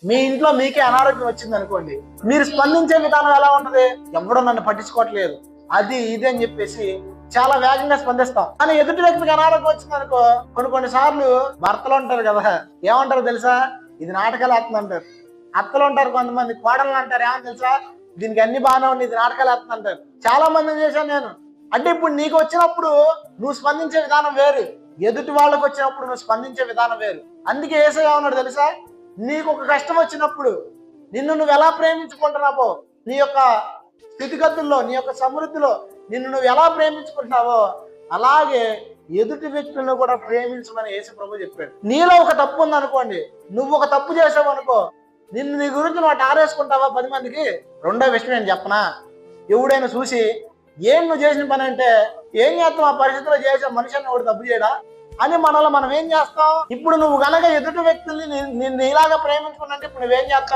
మీ ఇంట్లో మీకే అనారోగ్యం వచ్చింది అనుకోండి, మీరు స్పందించే విధానం ఎలా ఉంటది? ఎవడో నన్ను పట్టించుకోవట్లేదు, అది ఇది అని చెప్పేసి చాలా వేగంగా స్పందిస్తాం. కానీ ఎదుటి వ్యక్తికి అనారోగ్యం వచ్చింది అనుకో, కొన్ని సార్లు భర్తలు ఉంటారు కదా, ఏమంటారు తెలుసా? ఇది నాటకాలు వేస్తుంది అంటారు. అత్తలు ఉంటారు కొంతమంది, కోడలు అంటారు, ఏమని తెలుసా? దీనికి అన్ని బాగానే ఉంది, ఇది నాటకాలు వేస్తుంది అంటారు. చాలా మందిని చేశాను నేను. అంటే ఇప్పుడు నీకు వచ్చినప్పుడు నువ్వు స్పందించే విధానం వేరు, ఎదుటి వాళ్ళకు వచ్చినప్పుడు నువ్వు స్పందించే విధానం వేరు. అందుకే యేసయ్య ఏమన్నాడు తెలుసా? నీకు ఒక కష్టం వచ్చినప్పుడు నిన్ను నువ్వు ఎలా ప్రేమించుకుంటున్నావో, నీ యొక్క స్థితిగతుల్లో, నీ యొక్క సమృద్ధిలో నిన్ను నువ్వు ఎలా ప్రేమించుకుంటున్నావో అలాగే ఎదుటి వ్యక్తులను కూడా ప్రేమించమని యేసు ప్రభు చెప్పాడు. నీలో ఒక తప్పు ఉందనుకోండి, నువ్వు ఒక తప్పు చేసావు అనుకో, నీ గురించి నువ్వు ఆరేసుకుంటావా 10 మందికి? రెండో విషయం నేను చెప్పనా, ఎవడైనా చూసి ఏం నువ్వు చేసిన పని అంటే, ఏం చేస్తాం ఆ పరిస్థితిలో చేసే మనిషిని ఒకటి తప్పు చేయడా అని మనలో మనం ఏం చేస్తాం? ఇప్పుడు నువ్వు గనక ఎదుటి వ్యక్తుల్ని నీలాగా ప్రేమించుకున్నట్టు ఇప్పుడు నువ్వేం చేస్తావు?